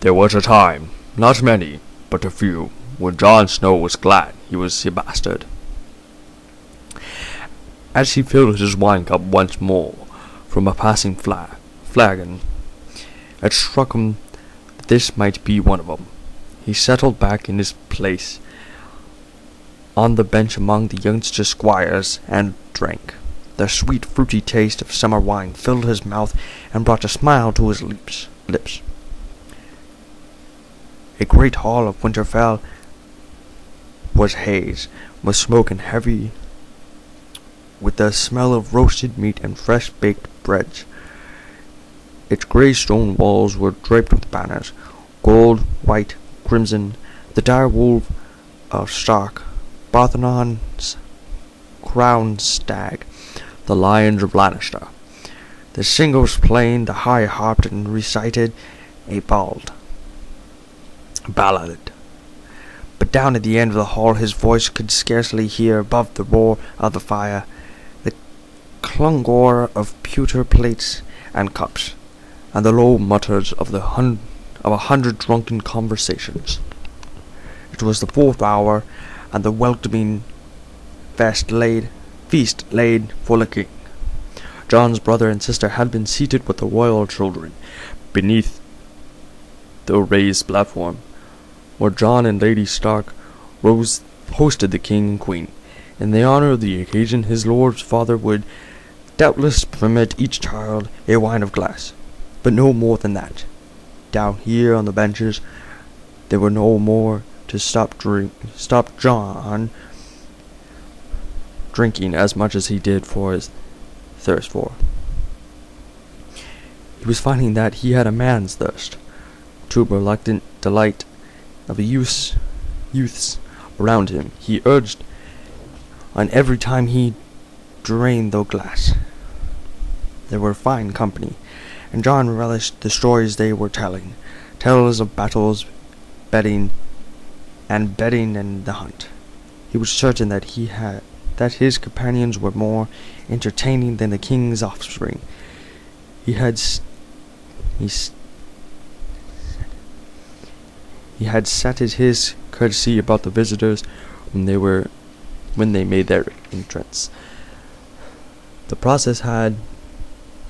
There was a time, not many, but a few, when Jon Snow was glad he was a bastard. As he filled his wine cup once more from a passing flagon, it struck him that this might be one of them. He settled back in his place on the bench among the youngster squires and drank. The sweet, fruity taste of summer wine filled his mouth and brought a smile to his lips. A great hall of Winterfell was haze, with smoke and heavy with the smell of roasted meat and fresh-baked bread. Its grey stone walls were draped with banners, gold, white, crimson, the dire wolf of Stark, Parthenon's crowned stag, the lions of Lannister. The singers playing the high harp and recited a ballad. But down at the end of the hall his voice could scarcely hear above the roar of the fire, the clangor of pewter plates and cups, and the low mutters of a hundred drunken conversations. It was the 4th hour, and the welcoming feast laid for the king. Jon's brother and sister had been seated with the royal children beneath the raised platform, where Jon and Lady Stark hosted the king and queen. In the honor of the occasion, his lord's father would doubtless permit each child a wine of glass, but no more than that. Down here on the benches, there were no more to stop Jon drinking as much as he did for his thirst for. He was finding that he had a man's thirst, to reluctant delight of the youths around him. He urged on every time he drained the glass. They were fine company, and Jon relished the stories they were telling, tales of battles, betting and the hunt. He was certain that his companions were more entertaining than the king's offspring. He had sated his courtesy about the visitors when they made their entrance. The process had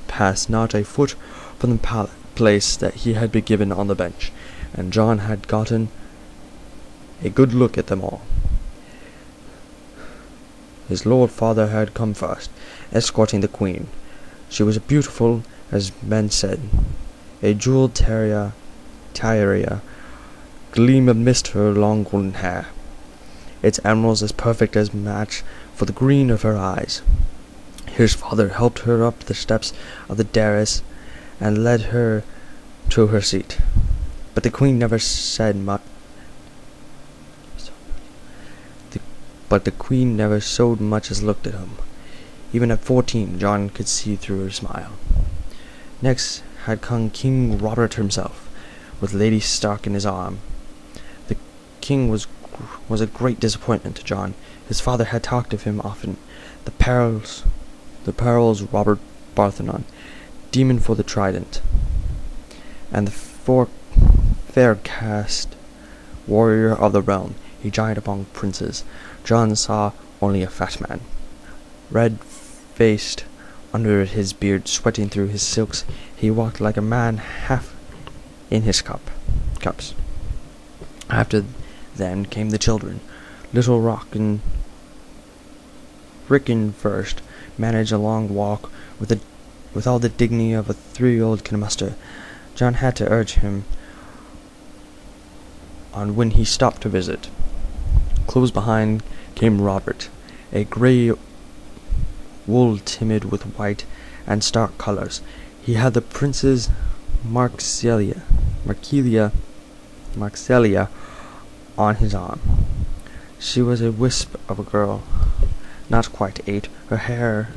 passed not a foot from the place that he had been given on the bench, and Jon had gotten a good look at them all. His lord father had come first, escorting the queen. She was beautiful, as men said, a jeweled tiara gleam amidst her long golden hair, its emeralds as perfect as match for the green of her eyes. His father helped her up the steps of the dais and led her to her seat, but the queen never said much. But the queen never so much as looked at him. Even at 14, Jon could see through her smile. Next had come King Robert himself, with Lady Stark in his arm. The king was a great disappointment to Jon. His father had talked of him often. The perils Robert Parthenon, demon for the trident, and the fair-cast warrior of the realm, a giant among princes. Jon saw only a fat man, red-faced under his beard, sweating through his silks. He walked like a man half in his cups. After then came the children. Little Rickon first managed a long walk with all the dignity of a 3-year-old can muster. Jon had to urge him on when he stopped to visit. Close behind came Robert, a grey wool timid with white and stark colours. He had the Princess Marcelia on his arm. She was a wisp of a girl, not quite 8, her hair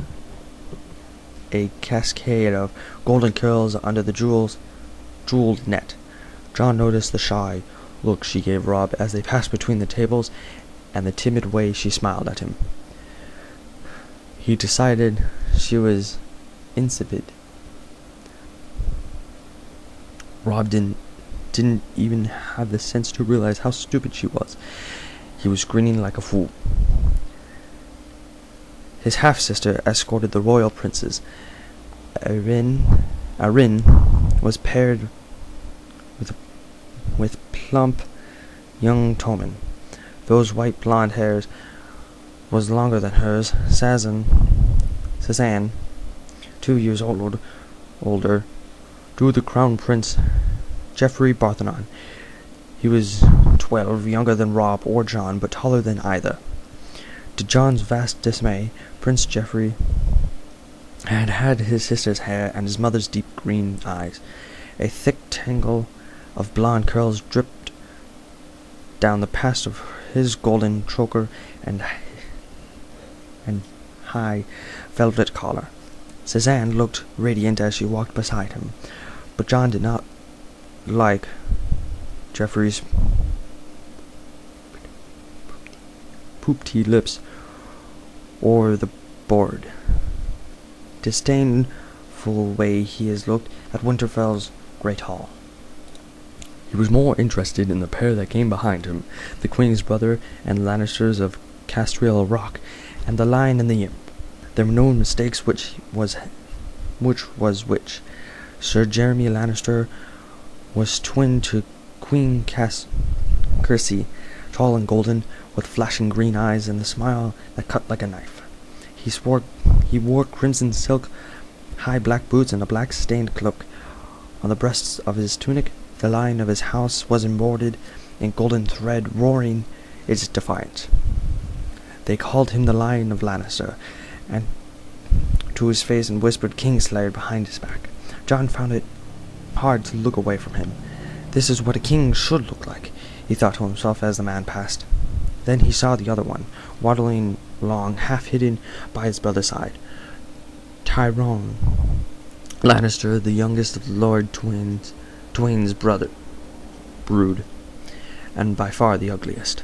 a cascade of golden curls under the jeweled net. Jon noticed the shy look she gave Robb as they passed between the tables, and the timid way she smiled at him. He decided she was insipid. Robb didn't didn't even have the sense to realize how stupid she was. He was grinning like a fool. His half-sister escorted the royal princes. Arin was paired with plump young Tommen. Those white blonde hairs was longer than hers. Cézanne, 2 years older, drew the crown prince Geoffrey Barthanon. He was 12, younger than Robb or Jon, but taller than either. To Jon's vast dismay, Prince Geoffrey had his sister's hair and his mother's deep green eyes. A thick tangle of blonde curls dripped down the past of his golden choker and high velvet collar. Cézanne looked radiant as she walked beside him, but Jon did not like Geoffrey's poopty lips or the bored, disdainful way he has looked at Winterfell's great hall. He was more interested in the pair that came behind him, the Queen's brother and Lannisters of Castriel Rock, and the Lion and the Imp. There were no mistakes which was which. Sir Jeremy Lannister was twin to Queen Cersei, tall and golden, with flashing green eyes and the smile that cut like a knife. He wore crimson silk, high black boots, and a black stained cloak. On the breasts of his tunic, the lion of his house was embroidered in golden thread, roaring its defiance. They called him the Lion of Lannister, and to his face and whispered Kingslayer behind his back. Jon found it hard to look away from him. This is what a king should look like, he thought to himself as the man passed. Then he saw the other one, waddling along, half hidden by his brother's side. Tyrone Lannister, the youngest of Lord Twain's brood, and by far the ugliest.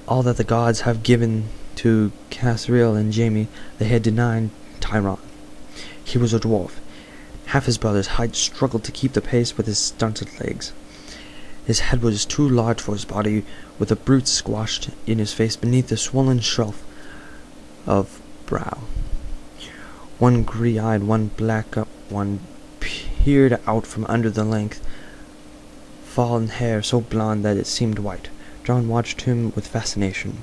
All that the gods have given to Castriel and Jaime, they had denied Tyrone. He was a dwarf. Half his brother's height struggled to keep the pace with his stunted legs. His head was too large for his body, with a brute squashed in his face beneath the swollen shelf of brow. One grey-eyed, one black one peered out from under the length, fallen hair so blond that it seemed white. Jon watched him with fascination.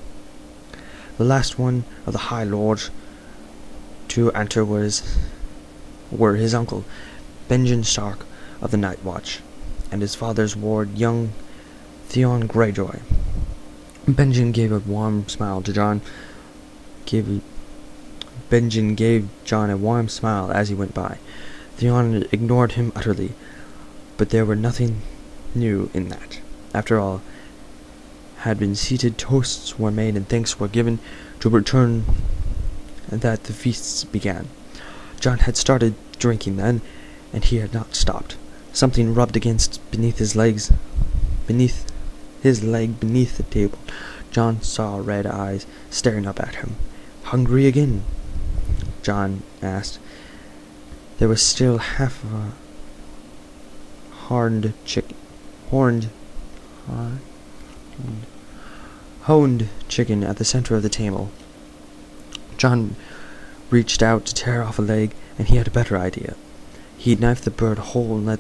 The last one of the High Lords to enter were his uncle, Benjen Stark of the Night Watch, and his father's ward, young Theon Greyjoy. Benjen gave a warm smile to Jon. Benjen gave Jon a warm smile as he went by. Theon ignored him utterly, but there were nothing new in that. After all had been seated, toasts were made and thanks were given to return, and that the feasts began. Jon had started drinking then, and he had not stopped. Something rubbed beneath his leg beneath the table. Jon saw red eyes staring up at him. "Hungry again?" Jon asked. There was still half of a honed chicken at the center of the table. Jon reached out to tear off a leg, and he had a better idea. He knifed the bird whole and let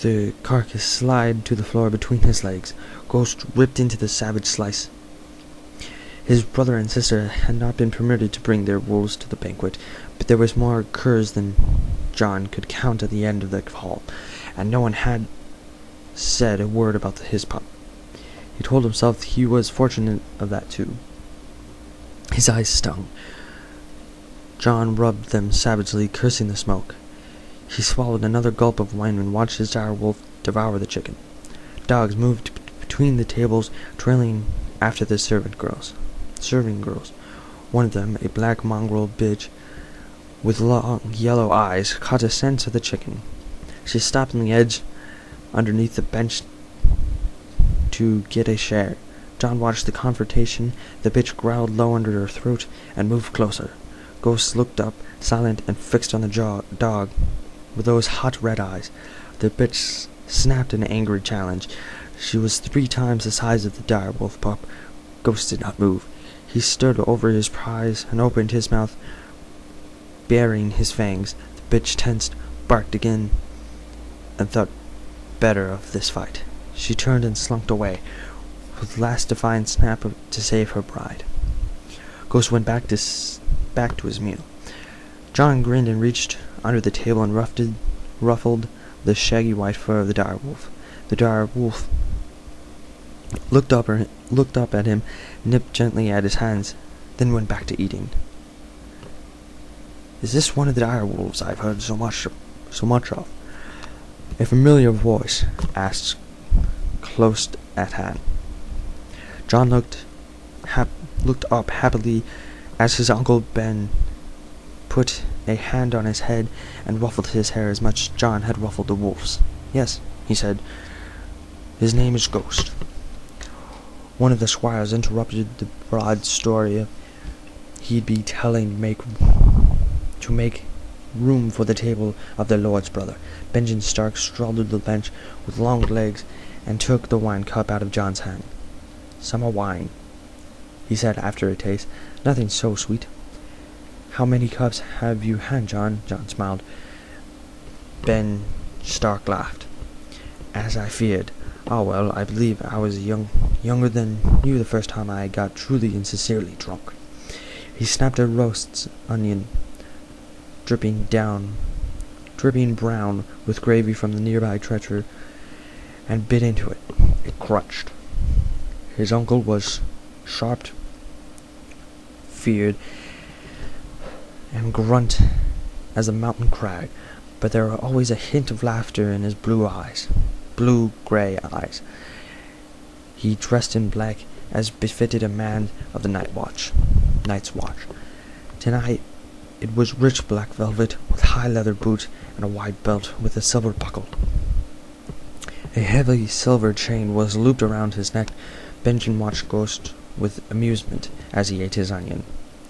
the carcass slide to the floor between his legs. Ghost ripped into the savage slice. His brother and sister had not been permitted to bring their wolves to the banquet, but there was more curs than Jon could count at the end of the hall, and no one had said a word about his pup. He told himself he was fortunate of that too. His eyes stung. Jon rubbed them savagely, cursing the smoke. He swallowed another gulp of wine and watched his dire wolf devour the chicken. Dogs moved between the tables, trailing after the serving girls. One of them, a black mongrel bitch with long yellow eyes, caught a scent of the chicken. She stopped on the edge underneath the bench to get a share. Jon watched the confrontation. The bitch growled low under her throat and moved closer. Ghost looked up, silent and fixed on the dog with those hot red eyes. The bitch snapped an angry challenge. She was 3 times the size of the dire wolf pup. Ghost did not move. He stood over his prize and opened his mouth, baring his fangs. The bitch tensed, barked again, and thought better of this fight. She turned and slunk away, with last defiant snap to save her bride. Ghost went back to his meal. John grinned and reached under the table and ruffled the shaggy white fur of the dire wolf. The dire wolf looked up at him, nipped gently at his hands, then went back to eating. "Is this one of the dire wolves I've heard so much of?" A familiar voice asked close at hand. John looked up happily as his Uncle Ben put a hand on his head and ruffled his hair as much as John had ruffled the wolf's. "Yes," he said, "his name is Ghost." One of the squires interrupted the broad story he'd be telling to make room for the table of their lord's brother. Benjamin Stark strolled to the bench with long legs and took the wine cup out of John's hand. "Summer wine," he said after a taste. "Nothing so sweet." "How many cups have you had, John?" John smiled. Ben Stark laughed. "As I feared. Ah, well, I believe I was younger than you the first time I got truly and sincerely drunk." He snapped a roast onion, dripping brown with gravy from the nearby trencher, and bit into it. It crunched. His uncle was sharp, feared, and grunt as a mountain crag, but there was always a hint of laughter in his blue-gray eyes. He dressed in black, as befitted a man of the night's watch. Tonight it was rich black velvet, with high leather boots and a wide belt with a silver buckle. A heavy silver chain was looped around his neck. Benjamin watched Ghost with amusement as he ate his onion.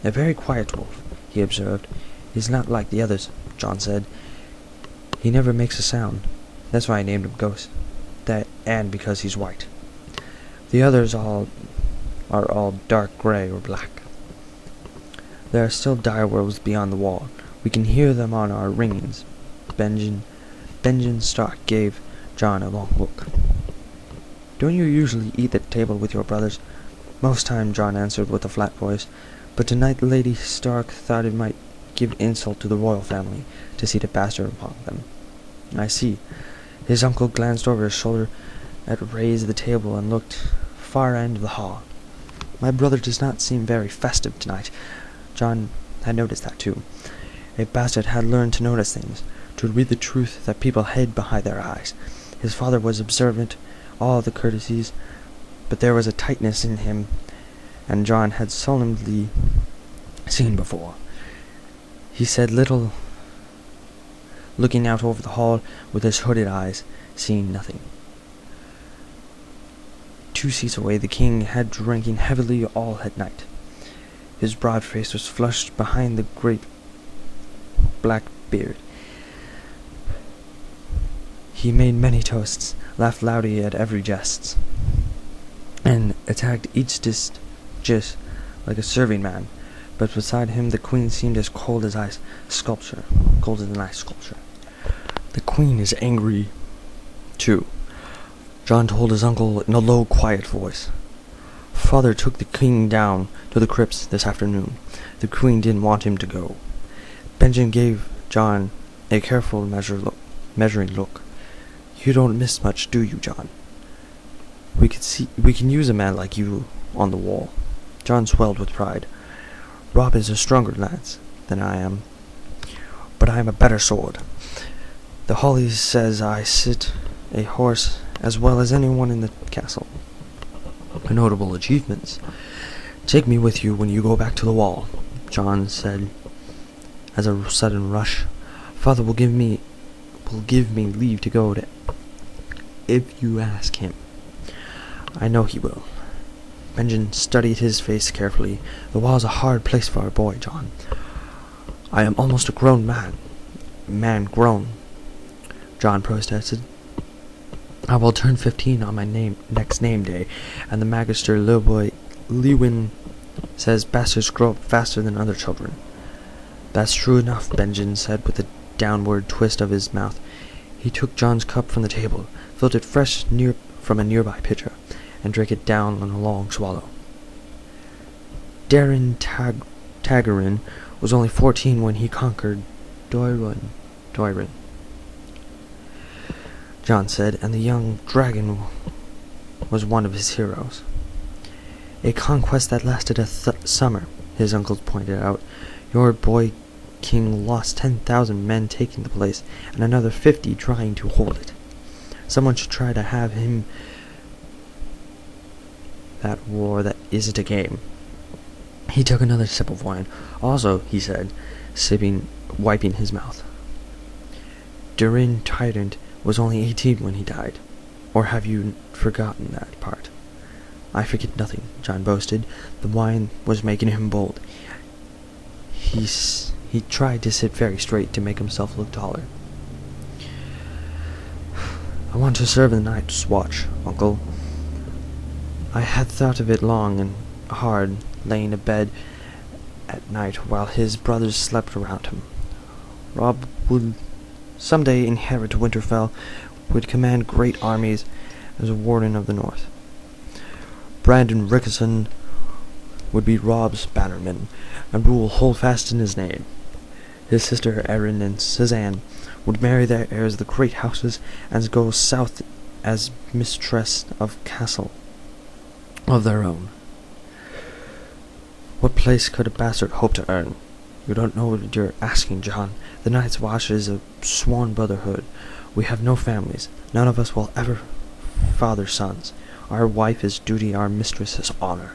"A very quiet wolf," he observed. "He's not like the others," John said. "He never makes a sound. That's why I named him Ghost. And because he's white. The others are all dark gray or black. There are still dire wolves beyond the wall. We can hear them on our ringings." Benjamin Stark gave John a long look. "Don't you usually eat at table with your brothers?" "Most time," John answered with a flat voice. "But tonight Lady Stark thought it might give insult to the royal family to see the bastard among them." "I see." His uncle glanced over his shoulder at Ray's of the table and looked far end of the hall. "My brother does not seem very festive tonight." John had noticed that too. A bastard had learned to notice things, to read the truth that people hid behind their eyes. His father was observant, all the courtesies, but there was a tightness in him, and John had solemnly seen before. He said little, looking out over the hall with his hooded eyes, seeing nothing. 2 seats away, the king had drinking heavily all at night. His broad face was flushed behind the great black beard. He made many toasts, laughed loudly at every jest, and attacked each dish like a serving man. But beside him the queen seemed as cold as ice sculpture. "The queen is angry, too," John told his uncle in a low, quiet voice. "Father took the king down to the crypts this afternoon. The queen didn't want him to go." Benjamin gave John a careful measuring look. "You don't miss much, do you, John? We can use a man like you on the wall." John swelled with pride. "Rob is a stronger lance than I am, but I am a better sword. The Holly says I sit a horse as well as anyone in the castle. A notable achievements. Take me with you when you go back to the wall," John said as a sudden rush. "Father will give me leave to go to if you ask him." "I know he will." Benjamin studied his face carefully. "The wall's a hard place for a boy, John." "I am almost a grown man." "Man grown," John protested. I will turn 15 on my next name day, and the Magister Lewin says bastards grow up faster than other children. That's true enough, Benjamin said with a downward twist of his mouth. He took John's cup from the table, filled it fresh from a nearby pitcher, and drank it down on a long swallow. Darin Tagarin was only 14 when he conquered Doirin, John said, and the young dragon was one of his heroes. A conquest that lasted a summer, his uncles pointed out. Your boy king lost 10,000 men taking the place, and another 50 trying to hold it. Someone should try to have him that war that isn't a game. He took another sip of wine. Also, he said, wiping his mouth, Darin Tyrant was only 18 when he died. Or have you forgotten that part? I forget nothing, John boasted. The wine was making him bold. He tried to sit very straight to make himself look taller. I want to serve the night's watch, Uncle. I had thought of it long and hard, laying in bed at night while his brothers slept around him. Robb would someday inherit Winterfell, would command great armies as a warden of the north. Brandon Rickson would be Robb's bannerman and rule holdfast in his name. His sister Erin and Suzanne would marry their heirs of the great houses and go south as mistress of castle of their own. What place could a bastard hope to earn? You don't know what you're asking, John. The Night's Watch is a sworn brotherhood. We have no families. None of us will ever father sons. Our wife is duty, our mistress is honor.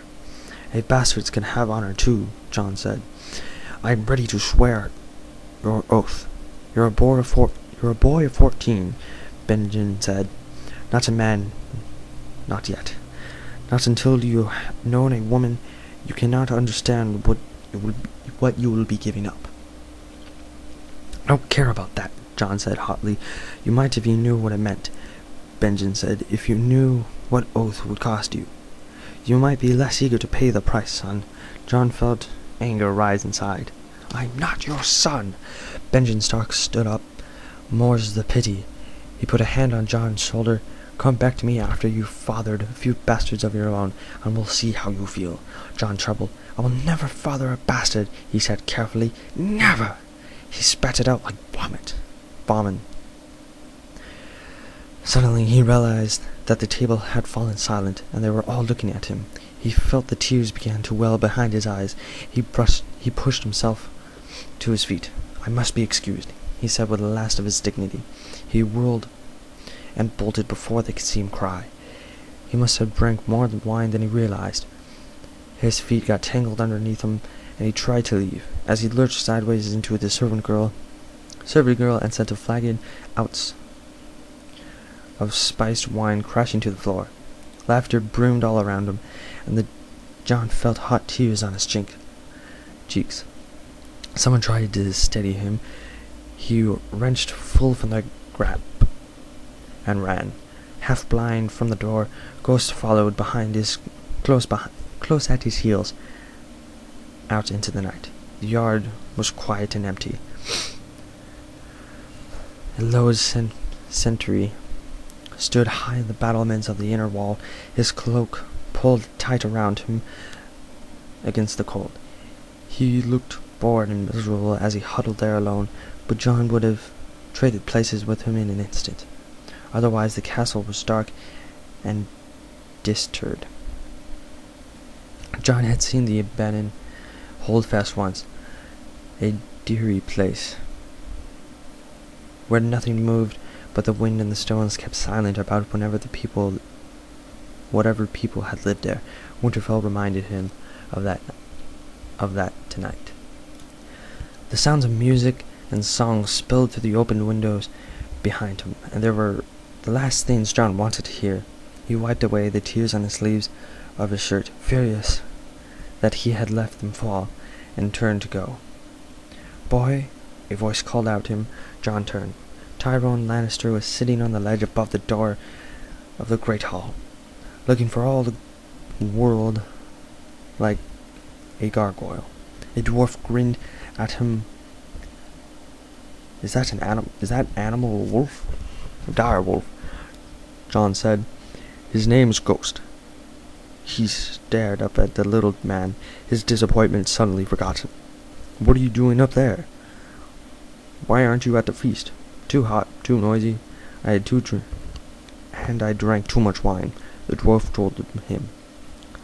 A bastards can have honor too, John said. I am ready to swear your oath. You're a boy of 14, Benjamin said. Not a man, not yet. Not until you have known a woman, you cannot understand what you will be giving up. I don't care about that, John said hotly. You might if you knew what it meant, Benjamin said. If you knew what oath would cost you, you might be less eager to pay the price, son. John felt anger rise inside. I'm not your son. Benjamin Stark stood up. More's the pity. He put a hand on John's shoulder. Come back to me after you've fathered a few bastards of your own, and we'll see how you feel. John trembled. I will never father a bastard, he said carefully. Never! He spat it out like vomit. Suddenly he realized that the table had fallen silent, and they were all looking at him. He felt the tears began to well behind his eyes. He pushed himself to his feet. I must be excused, he said with the last of his dignity. He whirled and bolted before they could see him cry. He must have drank more wine than he realized. His feet got tangled underneath him, and he tried to leave, as he lurched sideways into the servant girl, and sent a flagon out of spiced wine crashing to the floor. Laughter boomed all around him, and John felt hot tears on his cheeks. Someone tried to steady him. He wrenched full from the grasp and ran, half blind, from the door. Ghost followed close at his heels, out into the night. The yard was quiet and empty. A low sentry stood high in the battlements of the inner wall, his cloak pulled tight around him against the cold. He looked bored and miserable as he huddled there alone, but John would have traded places with him in an instant. Otherwise the castle was dark and disturbed. John had seen the abandoned holdfast once, a dreary place where nothing moved but the wind, and the stones kept silent about whatever people had lived there. Winterfell reminded him of that tonight. The sounds of music and song spilled through the open windows behind him, and they were the last things John wanted to hear. He wiped away the tears on the sleeves of his shirt, furious that he had let them fall, and turned to go. Boy, a voice called out to him. John turned. Tyrone Lannister was sitting on the ledge above the door of the great hall, looking for all the world like a gargoyle. A dwarf grinned at him. Is that animal a wolf? A dire wolf, John said. His name's Ghost. He stared up at the little man, his disappointment suddenly forgotten. What are you doing up there? Why aren't you at the feast? Too hot, too noisy. I had and I drank too much wine, the dwarf told him.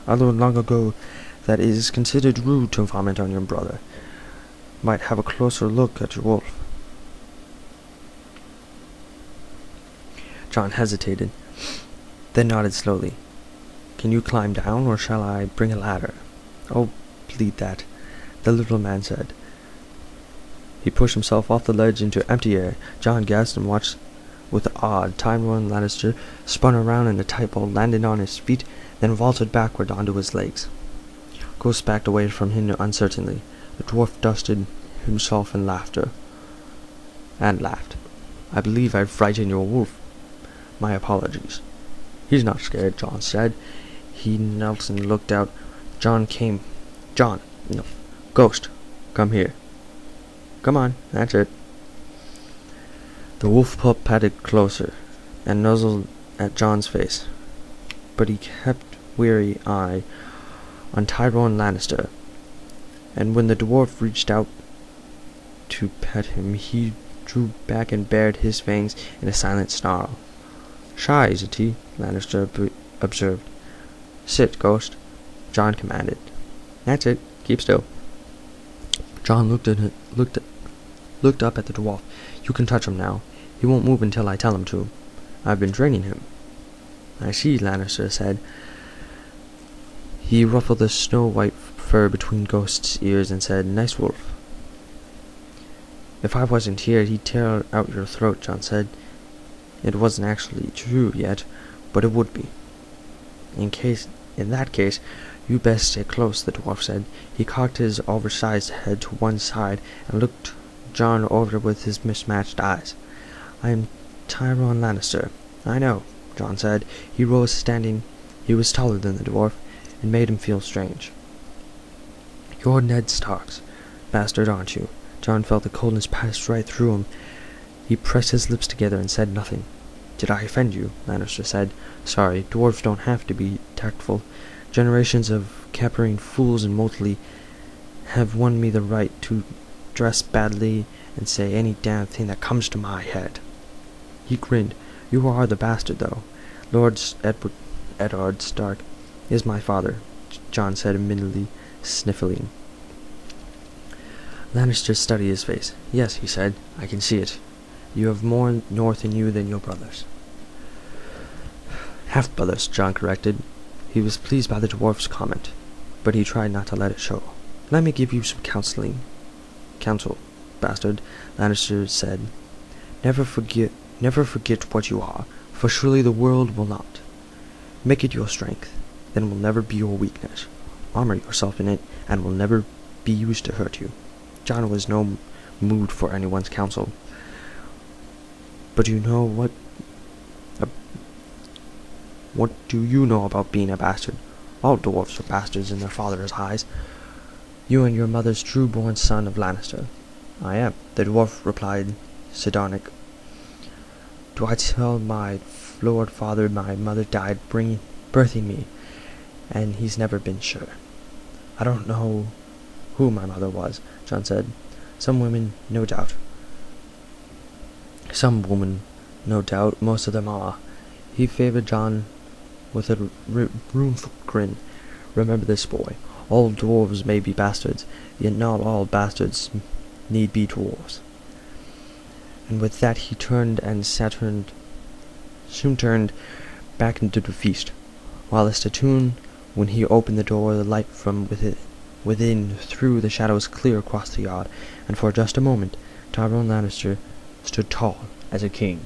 I learned long ago that it is considered rude to vomit on your brother. Might have a closer look at your wolf. John hesitated, then nodded slowly. Can you climb down, or shall I bring a ladder? Oh, bleed that, the little man said. He pushed himself off the ledge into empty air. John gasped and watched with awe. Tywin Lannister spun around in a tight bowl, landed on his feet, then vaulted backward onto his legs. Ghost backed away from him uncertainly. The dwarf dusted himself in laughter. And laughed. I believe I've frightened your wolf. My apologies. He's not scared, John said. He knelt and looked out. Ghost, come here. Come on, that's it. The wolf pup patted closer and nuzzled at John's face, but he kept weary eye on Tywin Lannister, and when the dwarf reached out to pet him, he drew back and bared his fangs in a silent snarl. Shy, isn't he? Lannister observed. Sit, Ghost, John commanded. That's it. Keep still. John looked up at the dwarf. You can touch him now. He won't move until I tell him to. I've been training him. I see, Lannister said. He ruffled the snow-white fur between Ghost's ears and said, Nice wolf. If I wasn't here, he'd tear out your throat, John said. It wasn't actually true yet, but it would be. In that case, you best stay close, the dwarf said. He cocked his oversized head to one side and looked John over with his mismatched eyes. I am Tywin Lannister. I know, John said. He rose, standing. He was taller than the dwarf, and made him feel strange. You're Ned Stark's bastard, aren't you? John felt the coldness pass right through him. He pressed his lips together and said nothing. Did I offend you? Lannister said. Sorry, dwarves don't have to be tactful. Generations of capering fools in Motley have won me the right to dress badly and say any damn thing that comes to my head. He grinned. You are the bastard, though. Lord Eddard Stark is my father, John said, admittedly sniffling. Lannister studied his face. Yes, he said, I can see it. You have more north in you than your brothers. Half-brothers, John corrected. He was pleased by the dwarf's comment, but he tried not to let it show. Let me give you some counsel, bastard, Lannister said. Never forget what you are, for surely the world will not. Make it your strength, then it will never be your weakness. Armor yourself in it, and will never be used to hurt you. John was no mood for anyone's counsel. But you know what do you know about being a bastard? All dwarfs are bastards in their father's eyes. You and your mother's true-born son of Lannister. I am, the dwarf replied, sardonic. Do I tell my lord father my mother died birthing me, and he's never been sure. I don't know who my mother was, John said. Some women, no doubt. Some women, no doubt, most of them are. He favored John with a rueful grin. Remember this, boy. All dwarves may be bastards, yet not all bastards need be dwarves. And with that he turned and soon turned back into the feast, while Statun, when he opened the door, the light from within threw the shadows clear across the yard, and for just a moment Tywin Lannister stood tall as a king.